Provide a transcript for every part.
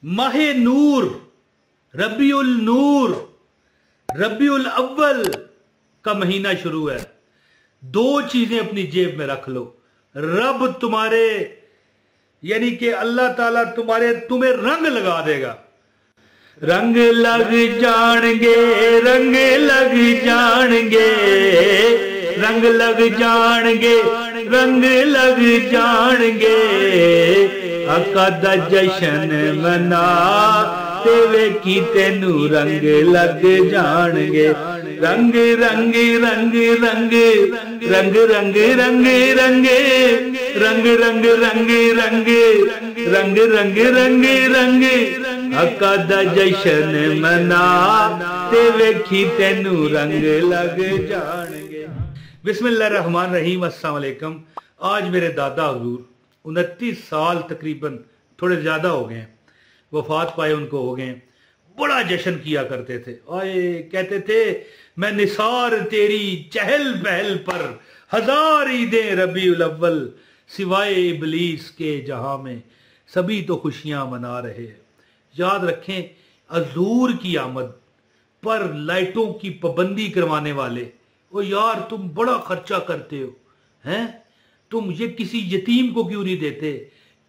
माहे नूर, रबीउल नूर, रबीउल अव्वल का महीना शुरू है। दो चीजें अपनी जेब में रख लो। रब तुम्हारे यानी कि अल्लाह ताला तुम्हें रंग लगा देगा। रंग लग जाएंगे, रंग लग जाएंगे, रंग लग जाएंगे, रंग लग जाएंगे। आका दा जशन मना ते वेखी तेनू रंग लग जाएंगे। रंग रंग रंग रंग रंग रंग रंग रंग रंग रंग रंग रंग रंग रंग रंग रंग आका दा जशन मना ते वेखी तेनू रंग लग जाएंगे। बिस्मिल्लाह रहमान रहीम। अस्सलाम वालेकुम। आज मेरे दादा हुजूर 29 साल तकरीबन, थोड़े ज्यादा हो गए, वफात पाए उनको हो गए। बड़ा जश्न किया करते थे। आए कहते थे मैं निसार तेरी चहल पहल पर, हजार ईदें रबीउल अव्वल, सिवाय इबलीस के जहां में सभी तो खुशियां मना रहे हैं। याद रखें, हजूर की आमद पर लाइटों की पाबंदी करवाने वाले, ओ यार तुम बड़ा खर्चा करते हो, हैं? तुम ये किसी यतीम को क्यों नहीं देते?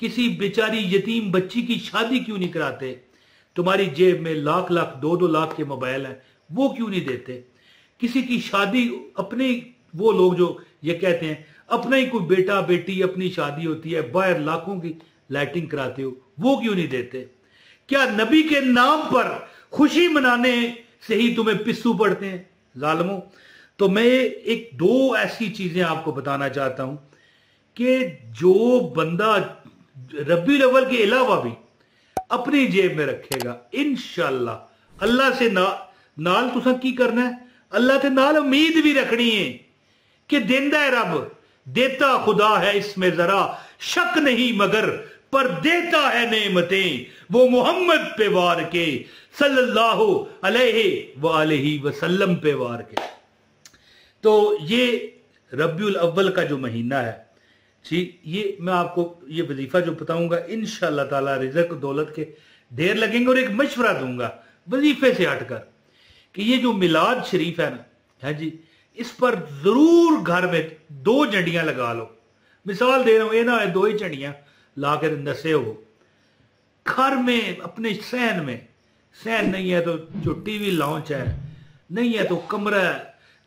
किसी बेचारी यतीम बच्ची की शादी क्यों नहीं कराते? तुम्हारी जेब में लाख लाख 2-2 लाख के मोबाइल हैं, वो क्यों नहीं देते? किसी की शादी अपने, वो लोग जो ये कहते हैं अपना ही कोई बेटा बेटी अपनी शादी होती है, बाहर लाखों की लाइटिंग कराते हो, वो क्यों नहीं देते? क्या नबी के नाम पर खुशी मनाने से ही तुम्हें पिस्सू पड़ते हैं जालिमों? तो मैं एक दो ऐसी चीजें आपको बताना चाहता हूं कि जो बंदा रबीउल अव्वल के अलावा भी अपनी जेब में रखेगा, इंशाअल्लाह अल्लाह से नाल तुसा की करना है, अल्लाह के नाल उम्मीद भी रखनी है कि देंदा है रब, देता खुदा है इसमें जरा शक नहीं मगर, पर देता है नेमतें वो मोहम्मद पे वार के, सल्लल्लाहु अलैहि वसल्लम पे वार के। तो ये रबीउल अव्वल का जो महीना है जी, ये मैं आपको ये वजीफा जो बताऊंगा इंशाअल्लाह ताला रिज़्क़ दौलत के ढेर लगेंगे। और एक मशवरा दूंगा वजीफे से हटकर कि ये जो मिलाद शरीफ है ना, है जी, इस पर जरूर घर में 2 झंडियां लगा लो। मिसाल दे रहा हूं, ये ना है 2 ही झंडियां ला कर नसे हो घर में, अपने सहन में। सहन नहीं है तो जो टीवी लॉन्च है, नहीं है तो कमरा है,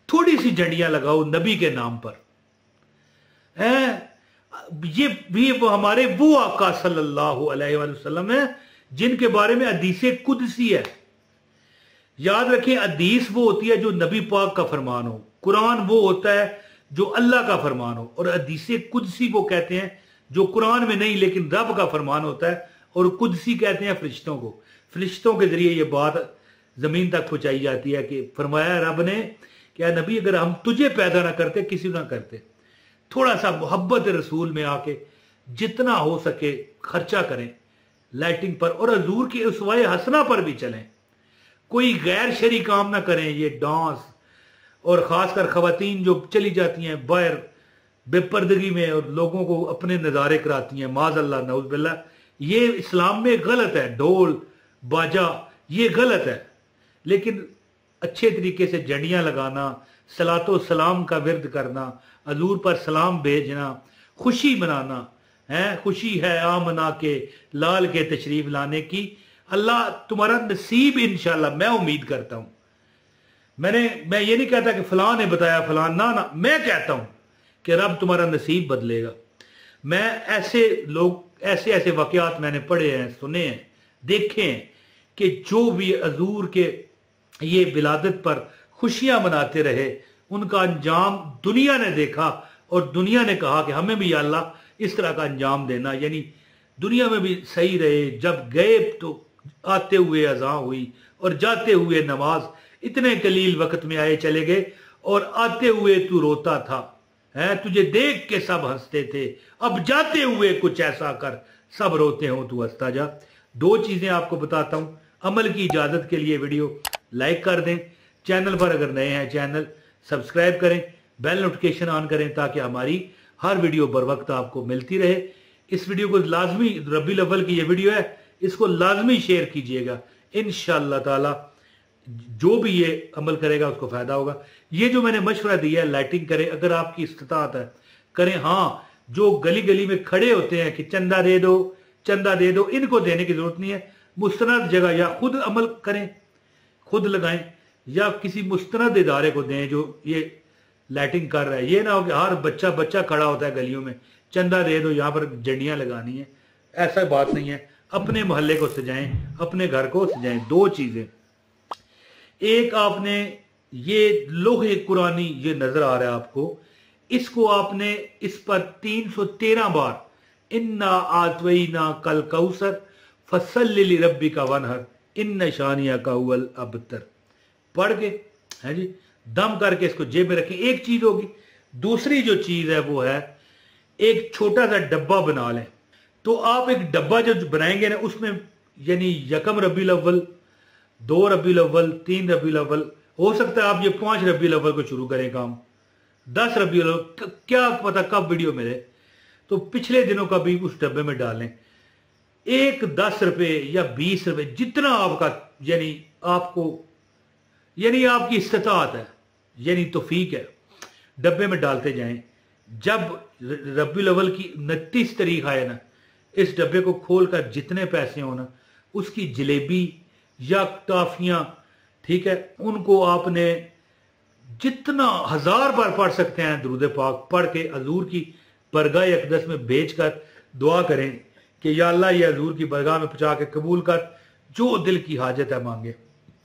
थोड़ी सी झंडियां लगाओ नबी के नाम पर। है ये भी वो हमारे वो आका सल्लल्लाहु अलैहि वसल्लम है जिनके बारे में हदीसे कुदसी है। याद रखें, हदीस वो होती है जो नबी पाक का फरमान हो, कुरान वो होता है जो अल्लाह का फरमान हो, और हदीसे कुदसी वो कहते हैं जो कुरान में नहीं लेकिन रब का फरमान होता है, और कुदसी कहते हैं फरिश्तों को। फरिश्तों के जरिए ये बात जमीन तक पहुंचाई जाती है कि फरमाया रब ने, क्या नबी अगर हम तुझे पैदा ना करते किसी ना करते, थोड़ा सा मोहब्बत रसूल में आके जितना हो सके खर्चा करें लाइटिंग पर, और हजूर के उसवाए हसना पर भी चलें। कोई गैर शरी काम ना करें, ये डांस और खासकर खवातीन जो चली जाती हैं बाहर बेपर्दगी में और लोगों को अपने नज़ारे कराती हैं, माज़अल्लाह नऊज़ बिल्लाह, ये इस्लाम में गलत है। ढोल बाजा ये गलत है, लेकिन अच्छे तरीके से झंडियां लगाना, सलातो सलाम का विरद करना, हजूर पर सलाम भेजना, खुशी मनाना है। खुशी है आमना के लाल के तशरीफ लाने की। अल्लाह तुम्हारा नसीब इंशाल्लाह, मैं उम्मीद करता हूं। मैं ये नहीं कहता कि फलां ने बताया फलां, ना, मैं कहता हूं कि रब तुम्हारा नसीब बदलेगा। मैं ऐसे लोग, ऐसे ऐसे वाकयात मैंने पढ़े हैं, सुने हैं, देखे हैं कि जो भी हजूर के ये विलादत पर खुशियां मनाते रहे, उनका अंजाम दुनिया ने देखा और दुनिया ने कहा कि हमें भी या अल्लाह इस तरह का अंजाम देना, यानी दुनिया में भी सही रहे। जब गए तो आते हुए अज़ां हुई और जाते हुए नमाज, इतने कलील वक्त में आए चले गए, और आते हुए तू रोता था, है तुझे देख के सब हंसते थे, अब जाते हुए कुछ ऐसा कर सब रोते हो तू हंसता जा। 2 चीजें आपको बताता हूं। अमल की इजाजत के लिए वीडियो लाइक कर दें, चैनल पर अगर नए हैं चैनल सब्सक्राइब करें, बेल नोटिफिकेशन ऑन करें ताकि हमारी हर वीडियो बर वक्त आपको मिलती रहे। इस वीडियो को लाजमी, रबीउल अव्वल की ये वीडियो है, इसको लाजमी शेयर कीजिएगा। इंशाअल्लाह ताला जो भी ये अमल करेगा उसको फायदा होगा। ये जो मैंने मशवरा दिया है लाइटिंग करें, अगर आपकी इस्तिताअत है करें। हाँ, जो गली गली में खड़े होते हैं कि चंदा दे दो चंदा दे दो, इनको देने की जरूरत नहीं है। मुस्तनद जगह या खुद अमल करें, खुद लगाएं, या किसी मुस्तनद इदारे को दें जो ये लाइटिंग कर रहा है। ये ना हो कि हर बच्चा खड़ा होता है गलियों में, चंदा दे दो, यहाँ पर झंडियाँ लगानी है। ऐसा बात नहीं है। अपने मोहल्ले को सजाएं, अपने घर को सजाएं। दो चीजें, एक आपने ये लोहे कुरानी ये नजर आ रहा है आपको, इसको आपने इस पर 313 बार इन्ना आतवईना कल कौसर फसल्लि रब्बिका वनहर इन्न शानिया का हुवल अबतर पढ़ के है जी, दम करके इसको जेब में रखें। एक चीज होगी। दूसरी जो चीज है वो है एक छोटा सा डब्बा बना लें। तो आप एक डब्बा जो बनाएंगे ना, उसमें यानी यकम रबीउल अव्वल, 2 रबीउल अव्वल, 3 रबीउल अव्वल, हो सकता है आप ये 5 रबीउल अव्वल को शुरू करें काम, 10 रबीउल अव्वल, क्या पता कब वीडियो मिले, तो पिछले दिनों का भी उस डब्बे में डालें। एक 10 रुपए या 20 रुपए, जितना आपका यानी आपको यानी आपकी इस्तिताअत है, यानी तौफीक है, डब्बे में डालते जाएं। जब रबीउल अव्वल की 29 तारीख आए ना, इस डब्बे को खोलकर जितने पैसे हो ना, उसकी जलेबी या टॉफियां, ठीक है, उनको आपने जितना 1000 बार पढ़ सकते हैं दुरूद पाक पढ़ के हजूर की बरगाह अक़दस में भेजकर दुआ करें कि या अल्लाह ये हजूर की बरगाह में पहुंचा के कबूल कर, जो दिल की हाजत है मांगे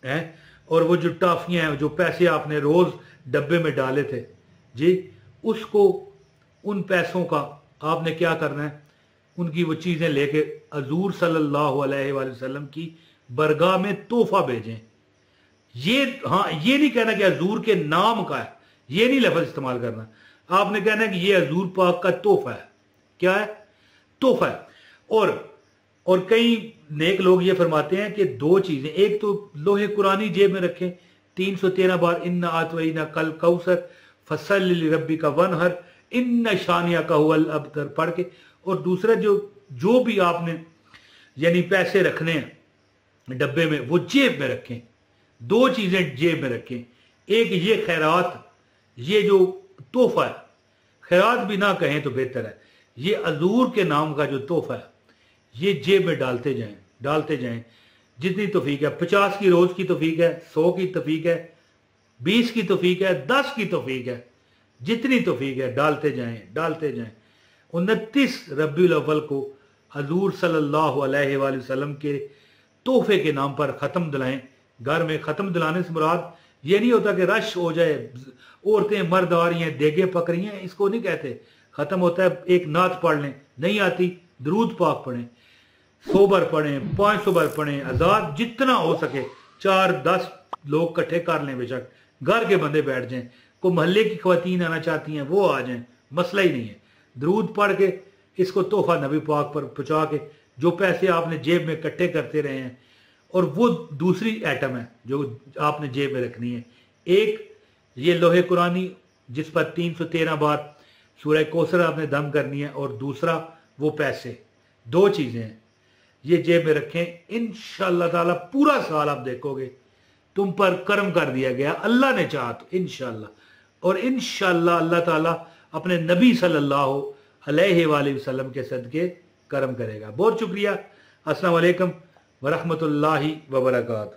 हैं। और वो जो टॉफियां हैं, जो पैसे आपने रोज डब्बे में डाले थे जी, उसको उन पैसों का आपने क्या करना है, उनकी वो चीजें लेके हजूर सल्लल्लाहु अलैहि वसल्लम की बरगाह में तोहफा भेजें। ये हाँ, ये नहीं कहना कि हजूर के नाम का है, ये नहीं लफ्ज इस्तेमाल करना। आपने कहना है कि ये हजूर पाक का तोहफा है। क्या है? तोहफा है। और कई नेक लोग ये फरमाते हैं कि दो चीजें, एक तो लोहे कुरानी जेब में रखें 313 बार इन्ना आतवईना कल कौसर फसल्लि रब्बिका वनहर इन्न शानिया का हुवल अबतर पढ़ के, और दूसरा जो भी आपने यानी पैसे रखने हैं डब्बे में, वो जेब में रखें। दो चीजें जेब में रखें, एक ये खैरात, ये जो तोहफा है, खैरात भी ना कहें तो बेहतर है, ये हजूर के नाम का जो तोहफा है, ये जेब में डालते जाएं जितनी तौफीक है। 50 की रोज की तौफीक है, 100 की तौफीक है, 20 की तौफीक है, 10 की तौफीक है, जितनी तौफीक है डालते जाएं। 29 रबीउल अव्वल को हजूर सल्लल्लाहु अलैहि वसल्लम के तोहफे के नाम पर ख़त्म दिलाएं। घर में ख़त्म दिलाने से मुराद ये नहीं होता कि रश हो जाए, औरतें मर्द आ रही हैं, देगे पक रही हैं, इसको नहीं कहते। ख़त्म होता है एक नात पढ़ लें, नहीं आती दरूद पाक पढ़ें, 100 बार पढ़ें, 500 बार पढ़ें, 1000, जितना हो सके 4-10 लोग इकट्ठे कर लें, बेशक घर के बंदे बैठ जाएं, को मोहल्ले की ख्वातीन आना चाहती हैं वो आ जाएं, मसला ही नहीं है। दरूद पढ़ के इसको तोहफा नबी पाक पर पहुंचा के, जो पैसे आपने जेब में इकट्ठे करते रहे हैं, और वो दूसरी आइटम है जो आपने जेब में रखनी है। एक ये लोहे कुरानी जिस पर 313 बार सूरह कौसर आपने दम करनी है, और दूसरा वो पैसे। दो चीजें हैं, ये जेब में रखें। इंशाअल्लाह ताला पूरा साल आप देखोगे तुम पर करम कर दिया गया, अल्लाह ने चाहा तो इंशाअल्लाह। और इंशाअल्लाह अल्लाह ताला अपने नबी सल्लल्लाहु अलैहि वसल्लम के सदके करम करेगा। बहुत शुक्रिया। अस्सलाम वालेकुम वरहमतुल्लाहि वबरकातुहू।